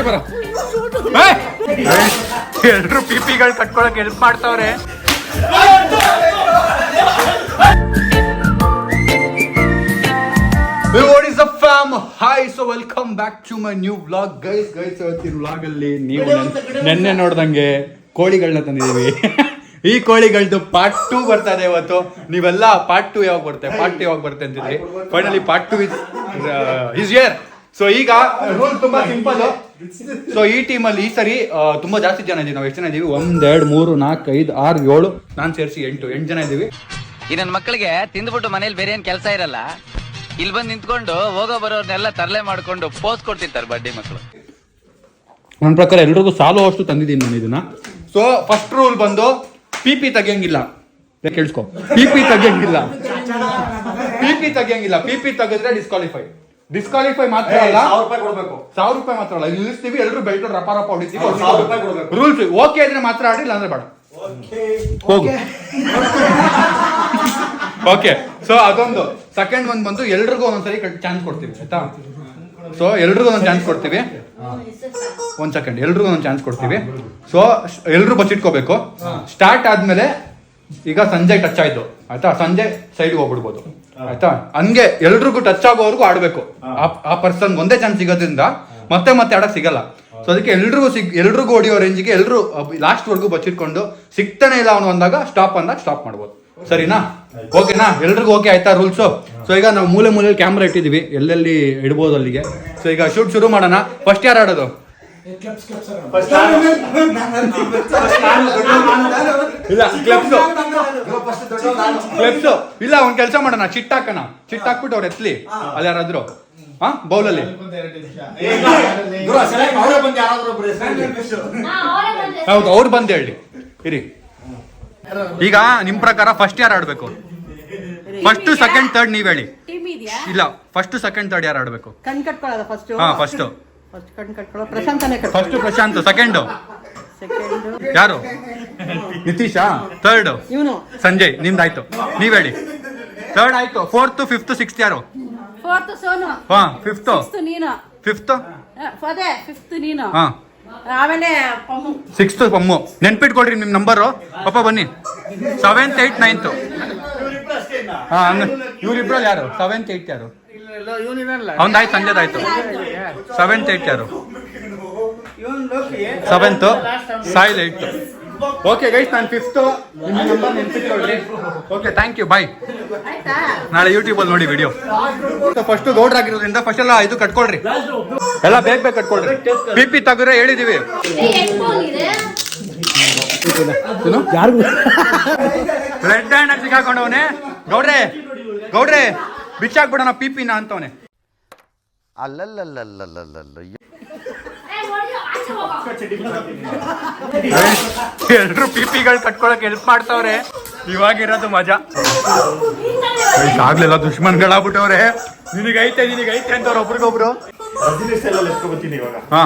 ಬರ. ಎಲ್ರು ಪಿಪಿಗಳು ಕಟ್ಕೊಳಕ್ ಹೆಲ್ಪ್ ಮಾಡ್ತಾವ್ರೆ. What is up fam? Hi, so welcome back to my new vlog. Guys, ಇವತ್ತಿನ vlog ಅಲ್ಲಿ ನೀವು ನೆನ್ನೆ ನೋಡ್ದಂಗೆ ಕೋಳಿಗಳನ್ನ ತಂದಿದೀವಿ. ಈ ಕೋಳಿಗಳದ್ದು ಪಾರ್ಟ್ 2 ಬರ್ತಾ ಇದೆ ಇವತ್ತು. ನೀವೆಲ್ಲ ಪಾರ್ಟ್ 2 ಯಾವಾಗ ಬರುತ್ತೆ ಅಂತಿದ್ರಿ. Finally part 2 is here. So ಈಗ ರೂಲ್ ತುಂಬಾ ಸಿಂಪಲ್. ಸೊ ಈ ಟೀಮಲ್ಲಿ ಈ ಸರಿ ತುಂಬಾ ಜಾಸ್ತಿ ಜನ ಇದೀವಿ. ನಾವು ಎಷ್ಟು ಜನ ಇದೀವಿ? 1 2 3 4 5 6 7 ನಾನು ಸೇರಿಸಿ 8 ಜನ ಇದೀವಿ. ಈ ನನ್ನ ಮಕ್ಕಳಿಗೆ ತಿಂದ್ಬಿಟ್ಟು ಮನೇಲಿ ಬೇರೆ ಏನ್ ಕೆಲಸ ಇರಲ್ಲ. ಇಲ್ಲಿ ಬಂದು ನಿಂತ್ಕೊಂಡು ಹೋಗೋ ಬರೋರ್ನೆಲ್ಲ ತರಲೆ ಮಾಡ್ಕೊಂಡು ಪೋಸ್ ಕೊಡ್ತಿರ್ತಾರೆ ಬಡ್ಡಿ ಮಕ್ಕಳು. ನನ್ನ ಪ್ರಕಾರ ಎಲ್ರಿಗೂ ಸಾಲು ಅಷ್ಟು ತಂದಿದ್ದೀನಿ ನಾನು ಇದನ್ನ. ಸೊ ಫಸ್ಟ್ ರೂಲ್ ಬಂದು ಪಿಪಿ ತೆಗಿಯಂಗಿಲ್ಲ. ಕೇಳಿಸ್ಕೊ, ಪಿಪಿ ತೆಗಿಯಂಗಿಲ್ಲ. ಪಿಪಿ ತೆಗೆದ್ರೆ ಡಿಸ್ಕ್ವಾಲಿಫೈ ಮಾತ್ರ ಅಲ್ಲ, 1000 ರೂಪಾಯಿ ಮಾತ್ರ ಅಲ್ಲ. ಇಲ್ಲಿ ನಿಲ್ಲಿಸ್ತೀವಿ, ಎಲ್ಲರೂ ಬೆಲ್ಟ್ ರಪ ಹೊಡಿತೀವಿ. ರೂಲ್ಸ್ ಓಕೆ ಇದ್ರೆ ಮಾತ್ರ ಆಡಿ, ಇಲ್ಲ ಅಂದ್ರೆ ಬೇಡ. ಹೋಗು. ಓಕೆ. ಸೊ ಅದೊಂದು. ಸೆಕೆಂಡ್ ಒಂದ್ ಬಂದು ಎಲ್ರಿಗೂ ಒಂದೊಂದ್ಸರಿ ಚಾನ್ಸ್ ಕೊಡ್ತೀವಿ, ಆಯ್ತಾ? ಸೊ ಎಲ್ರಿಗೂ ಒಂದೊಂದು ಚಾನ್ಸ್ ಕೊಡ್ತೀವಿ. ಒಂದ್ ಸೆಕೆಂಡ್, ಎಲ್ರಿಗೂ ಒಂದೊಂದು ಚಾನ್ಸ್ ಕೊಡ್ತೀವಿ. ಸೊ ಎಲ್ರು ಬಚ್ಚಿಟ್ಕೋಬೇಕು. ಸ್ಟಾರ್ಟ್ ಆದ್ಮೇಲೆ ಈಗ ಸಂಜೆ ಟಚ್ ಆಯ್ತು, ಆಯ್ತಾ? ಸಂಜೆ ಸೈಡ್ಗೆ ಹೋಗ್ಬಿಡ್ಬೋದು, ಆಯ್ತಾ? ಹಂಗೆ ಎಲ್ರಿಗೂ ಟಚ್ ಆಗೋವರೆಗೂ ಆಡ್ಬೇಕು. ಆ ಪರ್ಸನ್ ಒಂದೇ ಚಾನ್ಸ್ ಸಿಗೋದ್ರಿಂದ ಮತ್ತೆ ಆಡಕ್ ಸಿಗಲ್ಲ. ಸೊ ಅದಕ್ಕೆ ಎಲ್ರಿಗೂ ಹೊಡಿಯೋ ರೇಂಜಿಗೆ ಎಲ್ರು ಲಾಸ್ಟ್ ವರ್ಗು ಬಚ್ಚಿಟ್ಕೊಂಡು ಸಿಗ್ತಾನೆ ಇಲ್ಲ ಅವನು ಅಂದಾಗ ಸ್ಟಾಪ್ ಮಾಡ್ಬೋದು. ಸರಿನಾ? ಓಕೆನಾ? ಎಲ್ರಿಗೂ ಓಕೆ ಆಯ್ತಾ ರೂಲ್ಸು? ಸೊ ಈಗ ನಾವು ಮೂಲೆ ಕ್ಯಾಮ್ರಾ ಇಟ್ಟಿದೀವಿ, ಎಲ್ಲೆಲ್ಲಿ ಇಡ್ಬೋದು ಅಲ್ಲಿಗೆ. ಸೊ ಈಗ ಶೂಟ್ ಶುರು ಮಾಡೋಣ. ಫಸ್ಟ್ ಯಾರು ಆಡೋದು? ಇಲ್ಲ, ಒಂದ್ ಕೆಲಸ ಮಾಡೋಣ, ಚಿಟ್ ಹಾಕ್ಬಿಟ್ಟು ಅವ್ರು ಎತ್ಲಿ. ಅಲ್ಲಿ ಯಾರಾದ್ರು ಬೌಲಲ್ಲಿ ಹೌದು, ಅವ್ರು ಬಂದು ಹೇಳಿ ಇರಿ. ಈಗ ನಿಮ್ ಪ್ರಕಾರ ಫಸ್ಟ್ ಯಾರು ಆಡ್ಬೇಕು? ಫಸ್ಟ್ ಸೆಕೆಂಡ್ ಥರ್ಡ್ ನೀವ್ ಹೇಳಿ. ಇಲ್ಲ, ಫಸ್ಟ್ ಸೆಕೆಂಡ್ ಥರ್ಡ್ ಯಾರು ಆಡ್ಬೇಕು? ಫಸ್ಟ್ ಪ್ರಶಾಂತ್. ಸೆಕೆಂಡ್ ಯಾರು? ನಿತೀಶಾ. ಥರ್ಡ್ ಸಂಜಯ್. ನಿಮ್ದಾಯ್ತು, ನೀವ್ ಹೇಳಿ. ಥರ್ಡ್ ಆಯ್ತು. ಫೋರ್ತ್ ಫಿಫ್ತ್ ಸಿಕ್ಸ್ತ್ ಯಾರು? ಫಿಫ್ತ್ ನೀನು. ಆಮೇಲೆ ಸಿಕ್ಸ್ತ್ ಪಮ್ಮು. ನೆನ್ಪಿಟ್ಕೊಳ್ರಿ ನಿಮ್ ನಂಬರು. ಪಾಪ ಬನ್ನಿ. 7th 8th 9th. ಇವ್ರಿಬ್ರಲ್ಲಿ ಯಾರು? 7th 8th ಯಾರು? ಅವನ್ದಾಯ್ತು, ಸಂಜೆದಾಯ್ತು. 7th 8th ಯಾರು? 7th soil 8th. Okay guys, ನಾನು 5th. ನಿಮ್ಮ ನಂಬರ್ ನೆನ್ಪಿಟ್ಕೊಳ್ರಿ. ಓಕೆ, ಥ್ಯಾಂಕ್ ಯು, ಬಾಯ್. ನಾಳೆ ಯೂಟ್ಯೂಬ್ ಅಲ್ಲಿ ನೋಡಿ ವಿಡಿಯೋ. ಫಸ್ಟ್ ಗೌಡ್ರ ಆಗಿರೋದ್ರಿಂದ ಫಸ್ಟ್ ಎಲ್ಲ ಇದು ಕಟ್ಕೊಳ್ರಿ, ಎಲ್ಲ ಬೇಗ ಕಟ್ಕೊಳ್ರಿ. ಪಿಪಿ ತಗರೆ ಹೇಳಿದೀವಿ. ರೆಡ್ ಹ್ಯಾಂಡ್ ಆಗಿ ಸಿಕ್ಕಾಕೊಂಡವನೆ. ಗೌಡ್ರೆ ಬಿಚ್ಚಾಕ್ಬಿಡೋಣ ಪಿಪಿನ ಅಂತವನೆ. ಎಲ್ರು ಪಿಪಿಗಳು ಕಟ್ಕೊಳಕ್ ಹೆಲ್ಪ್ ಮಾಡ್ತಾವ್ರೆ. ಇವಾಗಿರೋದು ಮಜಾ. ಆಗ್ಲೆಲ್ಲ ದುಶ್ಮನ್ಗಳಾಗ್ಬಿಟ್ಟವ್ರೆ. ನಿನಗೈತೆ ಅಂತವ್ರ ಒಬ್ರಿಗೊಬ್ರು. ಹಾ,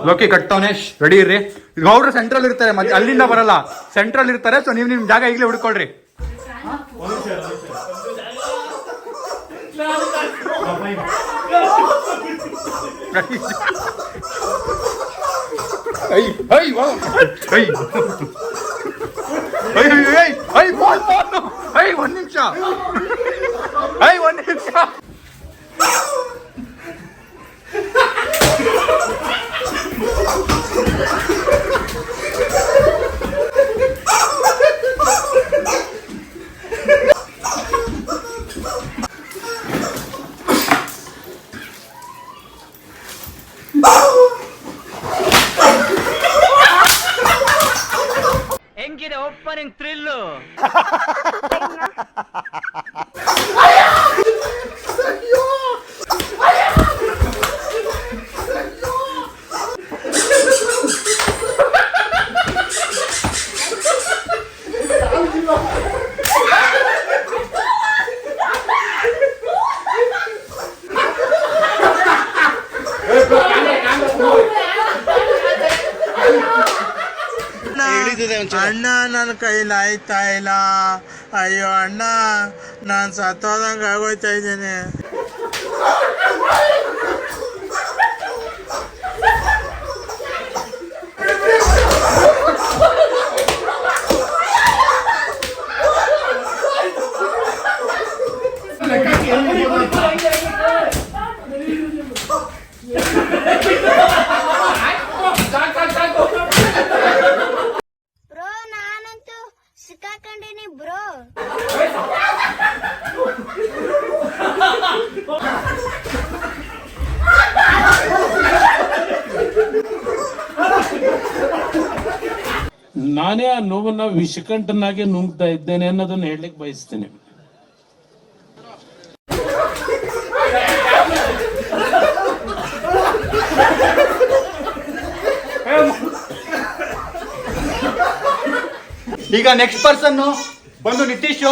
ಲೋಕಿ ಕಟ್ತವನೆ. ರೆಡಿ ಇರ್ರಿ. ಗೌಡ್ರು ಸೆಂಟ್ರಲ್ ಇರ್ತಾರೆ, ಮತ್ತೆ ಅಲ್ಲಿಂದ ಬರಲ್ಲ. ಸೆಂಟ್ರಲ್ ಇರ್ತಾರೆ. ಸೊ ನೀವು ನಿಮ್ ಜಾಗ ಈಗಲೇ ಹುಡ್ಕೊಳ್ರಿ. ಒಂದ್ ನಿಮಿಷ. ಹೆಂಗಿದೆ ಓಪನಿಂಗ್ ಥ್ರಿಲ್ಲು? ಅಣ್ಣ, ನನ್ನ ಕೈಲಿ ಆಯ್ತಾ ಇಲ್ಲ. ಅಯ್ಯೋ ಅಣ್ಣ, ನಾನು ಸತ್ತೋದಂಗೆ ಆಗೋಯ್ತಾ ಇದ್ದೇನೆ. ಬ್ರೋ ನಾನಂತೂ ಸಿಕ್ಕಾಕೊಂಡಿನಿ ಬ್ರೋ. ನಾನೇ ಆ ನೋವನ್ನ ವಿಷಕಂಠನಾಗಿ ನುಂಗ್ತಾ ಇದ್ದೇನೆ ಅನ್ನೋದನ್ನ ಹೇಳಲಿಕ್ಕೆ ಬಯಸ್ತೇನೆ. ಈಗ ನೆಕ್ಸ್ಟ್ ಪರ್ಸನ್ ಬಂದು ನಿತೀಶ್.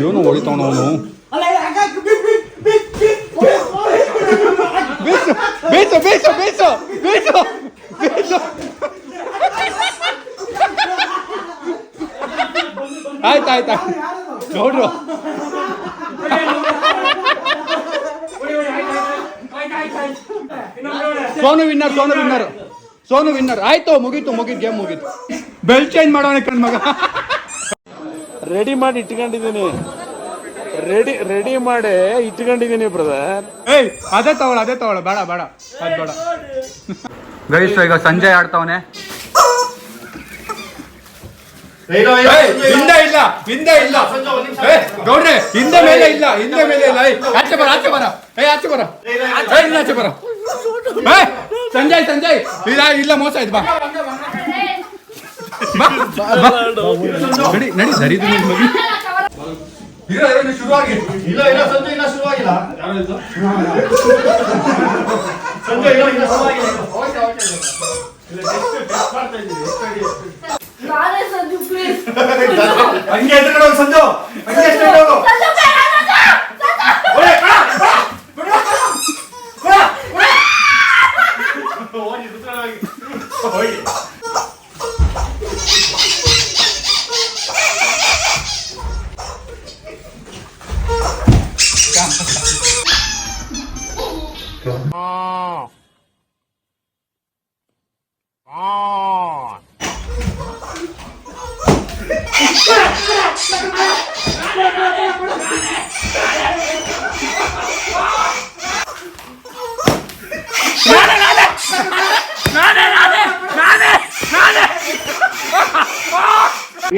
ಇವನು ಹೊಡಿತಾವನು. ಬೇಸು ಬೇಸು ಬೇಸು ಬೇಸು ಬೇಸು. ಆಯ್ತಾಯ್ತಾ ನೋಡ್ರು. Sonu winner, Sonu winner, Sonu winner. ಆಯ್ತು, ಮುಗೀತು ಗೇಮ್ ಮುಗೀತು. ಬೆಲ್ಟ್ ಚೇಂಜ್ ಮಾಡೋಣ ಕಣ್ ಮಗ. ರೆಡಿ ಮಾಡಿ ಇಟ್ಕೊಂಡಿದ್ದೀನಿ, ರೆಡಿ ಮಾಡಿ ಇಟ್ಕೊಂಡಿದ್ದೀನಿ ಬ್ರದರ್. ಏಯ್ ಅದೇ ತಗೊಳ ಬೇಡ ಅದ್ ಬೇಡ. ಗೈಸ್ ಈಗ ಸಂಜಯ್ ಆಡ್ತಾವನೆ. ಹಿಂದೆ ಇಲ್ಲ ಗೌಡ್ರೆ, ಹಿಂದೆ ಮೇಲೆ ಇಲ್ಲ. ಆಚೆ ಬರ. ಸಂಜಯ್ ಇಲ್ಲ ಮೋಸ ಆಯ್ತು. ಬಾ ನಡಿ ಸರಿದು ಮಗಿ. ಶುರುವಾಗಿ ಇಲ್ಲ ಸಂಜೆ ಇಲ್ಲ ಶುರುವಾಗಿಲ್ಲ. ಹಂಗೆ ಸಂಜು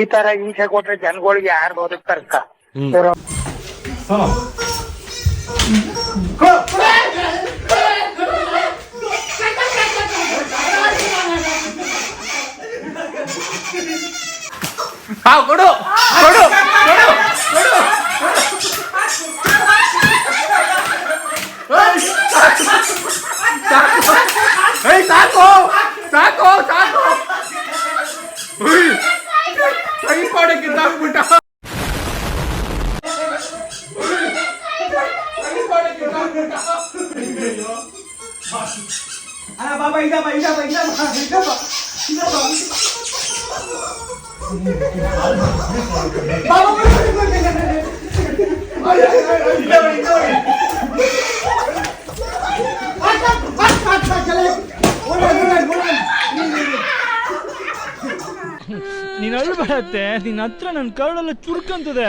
ಈ ತರ ಹಿಂಸೆ ಕೊಟ್ರೆ ಜನಗಳಿಗೆ ಯಾರು ಬದುಕ್ತಾರಕ್ಕ? ಕೊಡು ಕೊಡು ಕೊಡು ಸಾಕು ಸಾಕು ಸಾಕು. ಕೈ ಪಾಡಕ್ಕೆ ಕಿತ್ತಾಕ್ಬಿಟ್ಟ. ಬಾಬಾ ಇದಪ್ಪ ಬಾಬಾ ನೀನ್ ಅಳ್ಬೇಡತ್ತೆ, ನಿನ್ನ ಹತ್ರ ನನ್ ಕರಳೆಲ್ಲ ಚುರುಕಂತದೆ.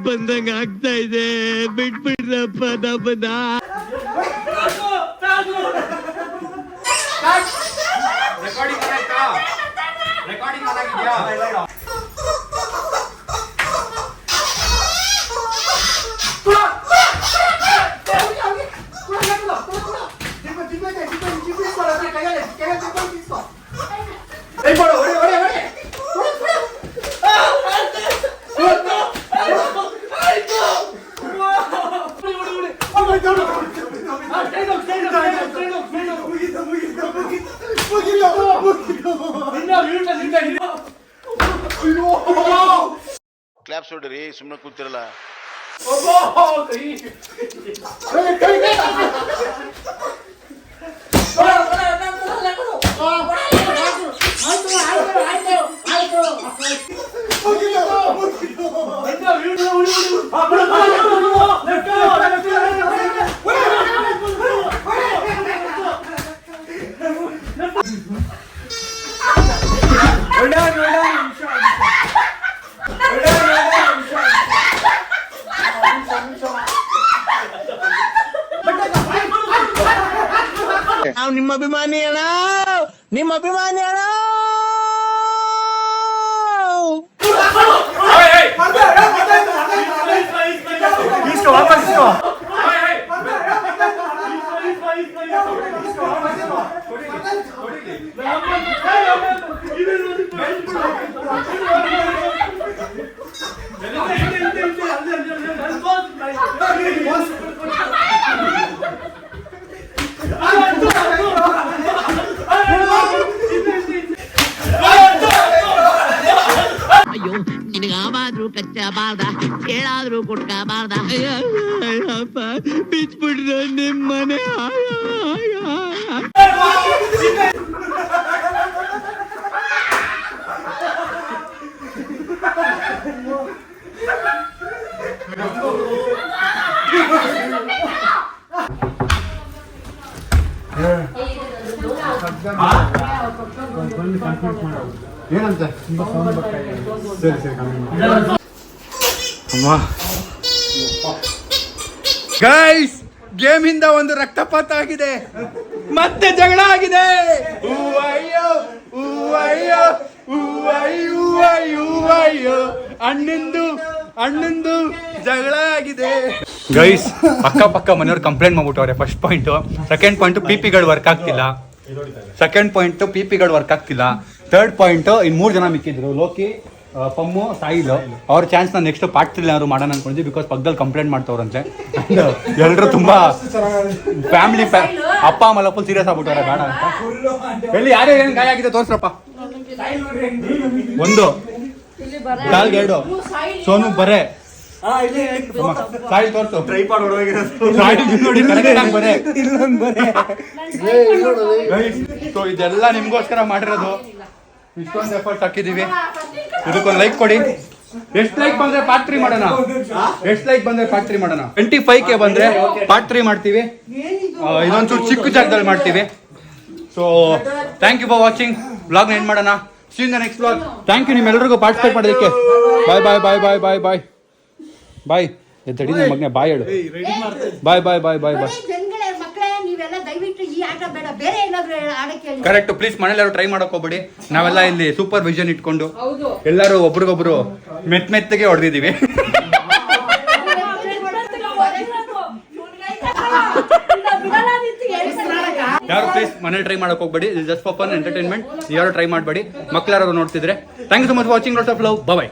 ಬಂದಂಗ ಆಗ್ತಾ ಇದೆ, ಬಿಟ್ಬಿಡ್ರಪ್ಪ ನಮ್ಮನ್ನ. ಕ್ಲಾಪ್ಸ್ ಹೊಡ್ರಿ, ಸುಮ್ಮನೆ ಕೂತಿರಲ್ಲ. ನಾವು ನಿಮ್ಮ ಅಭಿಮಾನಿ ಅಣ್ಣ, ನಿಮ್ಮ ಅಭಿಮಾನಿ ಅಣ್ಣ. ಅಯ್ಯೋ, ನಿನಗಾವಾದ್ರೂ ಕಚ್ಚಬಾರ್ದ, ಹೇಳಾದ್ರೂ ಕೊಟ್ಕಬಾರ್ದ. ಬಿಚ್ಬಿಡ್ರ ನಿಮ್ಮನೆ. ಏನಂತೆ ಗೈಸ್, ಗೇಮ್ ಇಂದ ಒಂದು ರಕ್ತಪಾತ ಆಗಿದೆ, ಮತ್ತೆ ಜಗಳ ಆಗಿದೆ. ಅಣ್ಣಂದು ಜಗಳ ಆಗಿದೆ ಗೈಸ್. ಅಕ್ಕಪಕ್ಕ ಮನೆಯವ್ರು ಕಂಪ್ಲೇಂಟ್ ಮಾಡ್ಬಿಟ್ಟವ್ರೆ. First point. ಸೆಕೆಂಡ್ ಪಾಯಿಂಟ್ ಪಿಪಿಗಳು ವರ್ಕ್ ಆಗ್ತಿಲ್ಲ. ಥರ್ಡ್ ಪಾಯಿಂಟ್ ಇನ್ 3 ಜನ ಮಿಕ್ಕಿದ್ರು, ಲೋಕಿ, ಪಮ್ಮು, ಸಾಯಿಲ್. ಅವ್ರ ಚಾನ್ಸ್ ನಾನು ನೆಕ್ಸ್ಟ್ ಪಾರ್ಟ್ 3 ಏನಾದ್ರು ಮಾಡೋಣ ಅನ್ಕೊಂಡಿದ್ವಿ, ಬಿಕಾಸ್ ಪಕ್ಕದಲ್ಲಿ ಕಂಪ್ಲೇಂಟ್ ಮಾಡ್ತವ್ರಂತೆ. ಎಲ್ಲರೂ ತುಂಬಾ ಫ್ಯಾಮಿಲಿ ಅಪ್ಪ ಅಮ್ಮ ಫುಲ್ ಸೀರಿಯಸ್ ಆಗ್ಬಿಟ್ಟವ್ರೆ, ಬೇಡ ಅಂತ. ಎಲ್ಲಿ ಯಾರೇ ಏನ್ ಗಾಯ ಆಗಿದೆ ತೋರ್ಸ್ರಪ್ಪ. 1 ಕಾಲ್ಗೆ 2 ಸೋನು ಬರೇ ಸಾಯಿ ತೋರ್ಸು. ನೋಡಿ ಸೊ ಇದೆಲ್ಲ ನಿಮ್ಗೋಸ್ಕರ ಮಾಡಿರೋದು. ಇಷ್ಟೊಂದು ಎಫರ್ಟ್ ಹಾಕಿದೀವಿ, ಇದಕ್ಕೊಂದು ಲೈಕ್ ಕೊಡಿ. ಎಷ್ಟು ಲೈಕ್ ಬಂದ್ರೆ ಪಾರ್ಟ್ 3 ಮಾಡೋಣ. 25K ಬಂದ್ರೆ ಪಾರ್ಟ್ 3 ಮಾಡ್ತೀವಿ. ಇದೊಂಚೂರು ಚಿಕ್ಕ ಜಾಗದಲ್ಲಿ ಮಾಡ್ತೀವಿ. So thank you for watching. ವ್ಲಾಗ್ನ ಎಂಡ್ ಮಾಡೋಣ. See you in the next vlog. Thank you ನಿಮ್ಮೆಲ್ಲರಿಗೂ ಪಾರ್ಟಿಸಿಪೇಟ್ ಮಾಡೋದಕ್ಕೆ. ಬಾಯ್ ಬಾಯ್ ಬಾಯ್ ಬಾಯ್ ಬಾಯ್ ಬಾಯ್ ಬಾಯ್. ಎತ್ತಡಿ ನಿಮ್ಮ ಮಗನೇ ಬಾಯ್ ಹೇಳು. ಬಾಯ್ ಬಾಯ್ ಬಾಯ್ ಬಾಯ್ ಬಾಯ್. ಕರೆಕ್ಟ್. ಪ್ಲೀಸ್ ಮನೇಲಿ ಯಾರು ಟ್ರೈ ಮಾಡಕ್ ಹೋಗ್ಬೇಡಿ. ನಾವೆಲ್ಲ ಇಲ್ಲಿ ಸೂಪರ್ ವಿಷನ್ ಇಟ್ಕೊಂಡು ಎಲ್ಲರೂ ಒಬ್ರಿಗೊಬ್ರು ಮೆತ್ತಗೆ ಹೊಡೆದಿದ್ದೀವಿ. ಯಾರು ಪ್ಲೀಸ್ ಮನೇಲಿ ಟ್ರೈ ಮಾಡಕ್ ಹೋಗ್ಬೇಡಿ, ಜಸ್ಟ್ ಫಾರ್ ಫನ್ ಎಂಟರ್ಟೈನ್ಮೆಂಟ್. ಯಾರು ಟ್ರೈ ಮಾಡಬೇಡಿ. ಮಕ್ಳು ಯಾರು ನೋಡ್ತಿದ್ರೆ thank you so much watching. Lots of love. Bye.